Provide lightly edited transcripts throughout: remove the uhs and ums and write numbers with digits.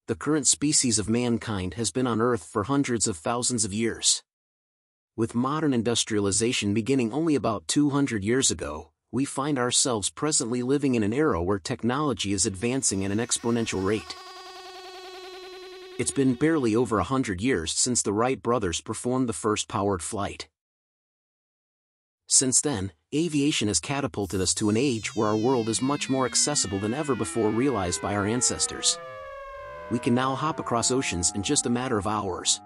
the current species of mankind has been on Earth for hundreds of thousands of years. With modern industrialization beginning only about 200 years ago, we find ourselves presently living in an era where technology is advancing at an exponential rate. It's been barely over 100 years since the Wright brothers performed the first powered flight. Since then, aviation has catapulted us to an age where our world is much more accessible than ever before realized by our ancestors. We can now hop across oceans in just a matter of hours.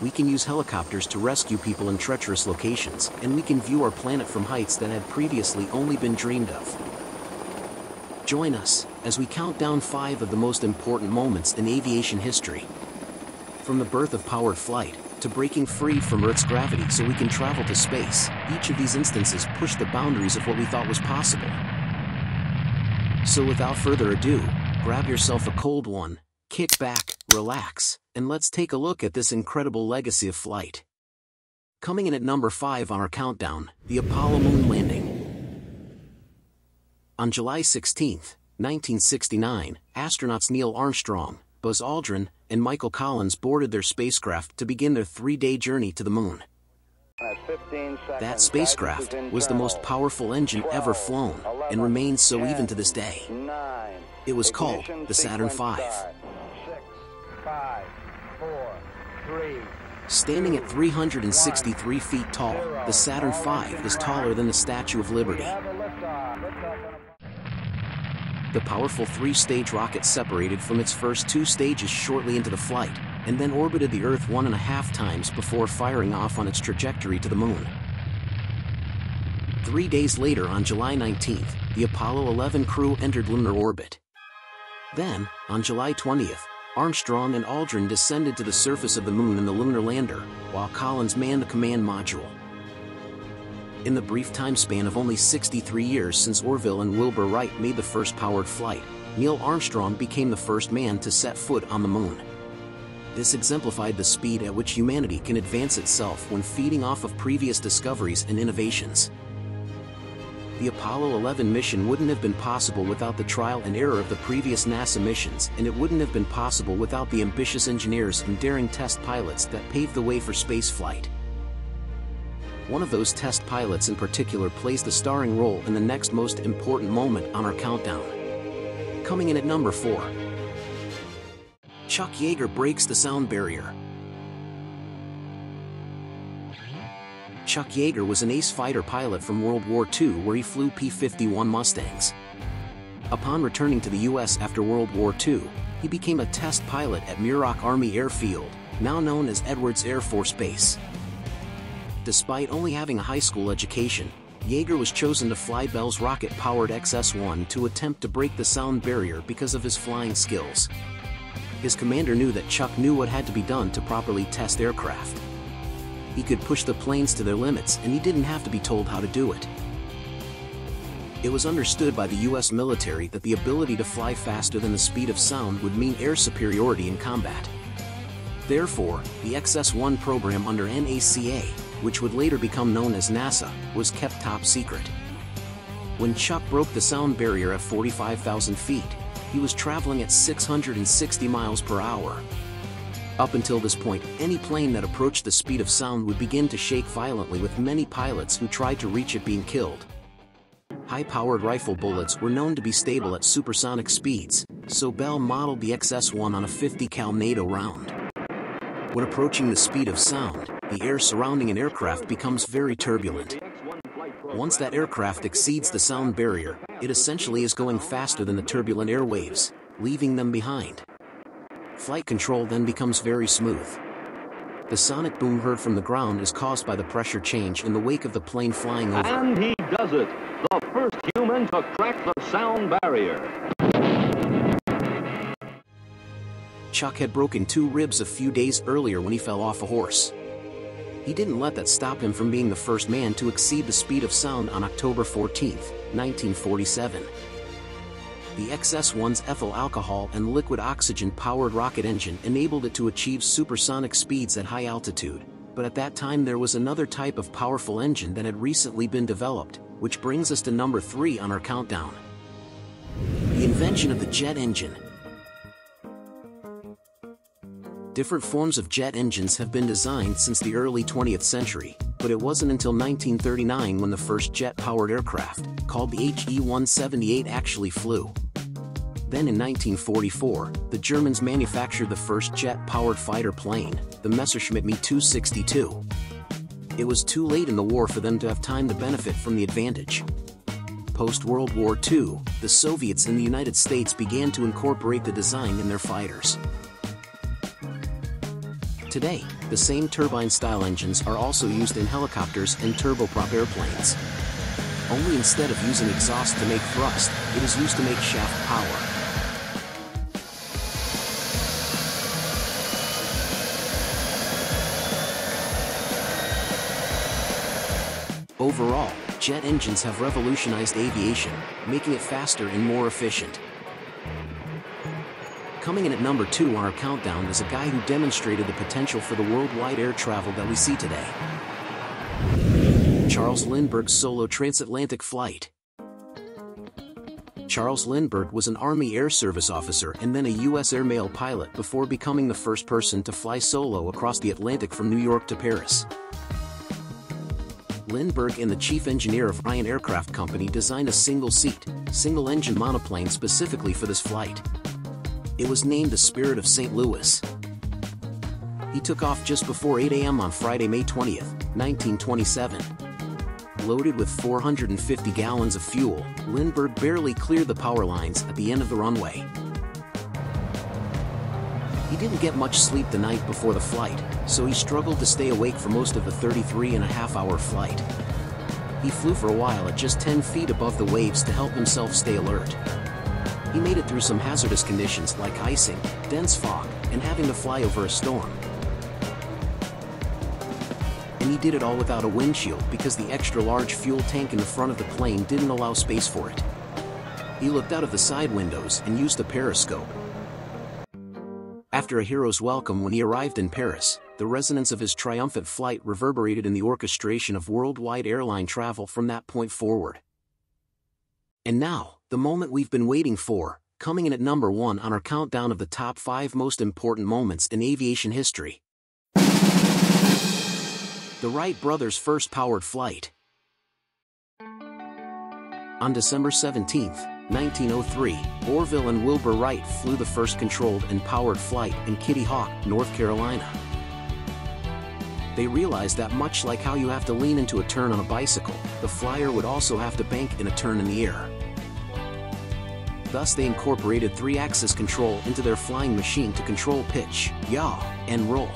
We can use helicopters to rescue people in treacherous locations, and we can view our planet from heights that had previously only been dreamed of. Join us as we count down 5 of the most important moments in aviation history. From the birth of powered flight, to breaking free from Earth's gravity so we can travel to space, each of these instances pushed the boundaries of what we thought was possible. So without further ado, grab yourself a cold one, kick back, relax, and let's take a look at this incredible legacy of flight. Coming in at number 5 on our countdown, the Apollo moon landing. On July 16, 1969, astronauts Neil Armstrong, Buzz Aldrin, and Michael Collins boarded their spacecraft to begin their 3-day journey to the moon. That spacecraft was the most powerful engine ever flown, and remains so even to this day. It was called the Saturn V. Standing at 363 feet tall, the Saturn V is taller than the Statue of Liberty. The powerful 3-stage rocket separated from its first 2 stages shortly into the flight, and then orbited the Earth 1.5 times before firing off on its trajectory to the moon. 3 days later, on July 19th, the Apollo 11 crew entered lunar orbit. Then, on July 20th, Armstrong and Aldrin descended to the surface of the moon in the lunar lander, while Collins manned the command module. In the brief time span of only 63 years since Orville and Wilbur Wright made the first powered flight, Neil Armstrong became the first man to set foot on the moon. This exemplified the speed at which humanity can advance itself when feeding off of previous discoveries and innovations. The Apollo 11 mission wouldn't have been possible without the trial and error of the previous NASA missions, and it wouldn't have been possible without the ambitious engineers and daring test pilots that paved the way for spaceflight. One of those test pilots in particular plays the starring role in the next most important moment on our countdown. Coming in at number 4. Chuck Yeager breaks the sound barrier. Chuck Yeager was an ace fighter pilot from World War II where he flew P-51 Mustangs. Upon returning to the U.S. after World War II, he became a test pilot at Muroc Army Airfield, now known as Edwards Air Force Base. Despite only having a high school education, Yeager was chosen to fly Bell's rocket-powered XS-1 to attempt to break the sound barrier because of his flying skills. His commander knew that Chuck knew what had to be done to properly test aircraft. He could push the planes to their limits, and he didn't have to be told how to do it. It was understood by the U.S. military that the ability to fly faster than the speed of sound would mean air superiority in combat. Therefore, the XS-1 program under NACA, which would later become known as NASA, was kept top secret. When Chuck broke the sound barrier at 45,000 feet, he was traveling at 660 miles per hour. Up until this point, any plane that approached the speed of sound would begin to shake violently, with many pilots who tried to reach it being killed. High-powered rifle bullets were known to be stable at supersonic speeds, so Bell modeled the XS-1 on a 50 cal NATO round. When approaching the speed of sound, the air surrounding an aircraft becomes very turbulent. Once that aircraft exceeds the sound barrier, it essentially is going faster than the turbulent airwaves, leaving them behind. Flight control then becomes very smooth. The sonic boom heard from the ground is caused by the pressure change in the wake of the plane flying over. And he does it! The first human to crack the sound barrier. Chuck had broken 2 ribs a few days earlier when he fell off a horse. He didn't let that stop him from being the first man to exceed the speed of sound on October 14, 1947. The XS-1's ethyl alcohol and liquid oxygen-powered rocket engine enabled it to achieve supersonic speeds at high altitude, but at that time there was another type of powerful engine that had recently been developed, which brings us to number 3 on our countdown. The invention of the jet engine. Different forms of jet engines have been designed since the early 20th century, but it wasn't until 1939 when the first jet-powered aircraft, called the HE-178, actually flew. Then in 1944, the Germans manufactured the first jet-powered fighter plane, the Messerschmitt Me 262. It was too late in the war for them to have time to benefit from the advantage. Post-World War II, the Soviets and the United States began to incorporate the design in their fighters. Today, the same turbine-style engines are also used in helicopters and turboprop airplanes. Only instead of using exhaust to make thrust, it is used to make shaft power. Overall, jet engines have revolutionized aviation, making it faster and more efficient. Coming in at number 2 on our countdown is a guy who demonstrated the potential for the worldwide air travel that we see today. Charles Lindbergh's solo transatlantic flight. Charles Lindbergh was an Army Air Service officer and then a U.S. airmail pilot before becoming the first person to fly solo across the Atlantic from New York to Paris. Lindbergh and the chief engineer of Ryan Aircraft Company designed a single-seat, single-engine monoplane specifically for this flight. It was named the Spirit of St. Louis. He took off just before 8 a.m. on Friday, May 20th, 1927. Loaded with 450 gallons of fuel, Lindbergh barely cleared the power lines at the end of the runway. He didn't get much sleep the night before the flight, so he struggled to stay awake for most of the 33.5-hour flight. He flew for a while at just 10 feet above the waves to help himself stay alert. He made it through some hazardous conditions like icing, dense fog, and having to fly over a storm. And he did it all without a windshield because the extra-large fuel tank in the front of the plane didn't allow space for it. He looked out of the side windows and used a periscope. After a hero's welcome when he arrived in Paris, the resonance of his triumphant flight reverberated in the orchestration of worldwide airline travel from that point forward. And now, the moment we've been waiting for, coming in at number 1 on our countdown of the top 5 most important moments in aviation history. The Wright Brothers' first powered flight. On December 17, 1903, Orville and Wilbur Wright flew the first controlled and powered flight in Kitty Hawk, North Carolina. They realized that much like how you have to lean into a turn on a bicycle, the flyer would also have to bank in a turn in the air. Thus they incorporated 3-axis control into their flying machine to control pitch, yaw, and roll.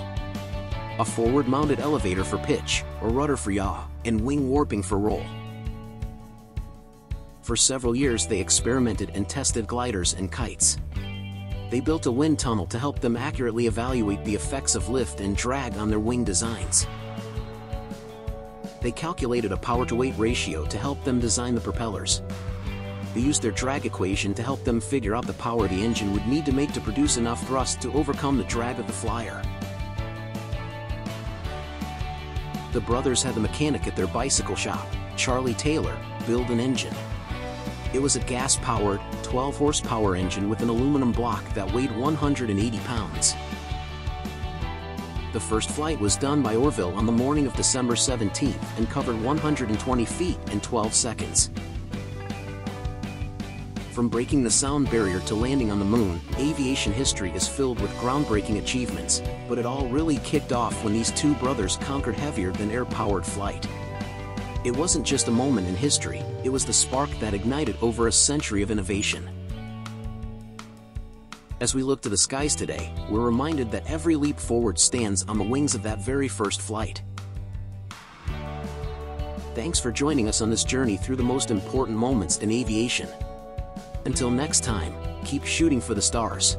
A forward-mounted elevator for pitch, or rudder for yaw, and wing warping for roll. For several years they experimented and tested gliders and kites. They built a wind tunnel to help them accurately evaluate the effects of lift and drag on their wing designs. They calculated a power-to-weight ratio to help them design the propellers. They used their drag equation to help them figure out the power the engine would need to make to produce enough thrust to overcome the drag of the flyer. The brothers had the mechanic at their bicycle shop, Charlie Taylor, build an engine. It was a gas-powered, 12-horsepower engine with an aluminum block that weighed 180 pounds. The first flight was done by Orville on the morning of December 17th and covered 120 feet in 12 seconds. From breaking the sound barrier to landing on the moon, aviation history is filled with groundbreaking achievements, but it all really kicked off when these two brothers conquered heavier-than-air-powered flight. It wasn't just a moment in history, it was the spark that ignited over a century of innovation. As we look to the skies today, we're reminded that every leap forward stands on the wings of that very first flight. Thanks for joining us on this journey through the most important moments in aviation. Until next time, keep shooting for the stars.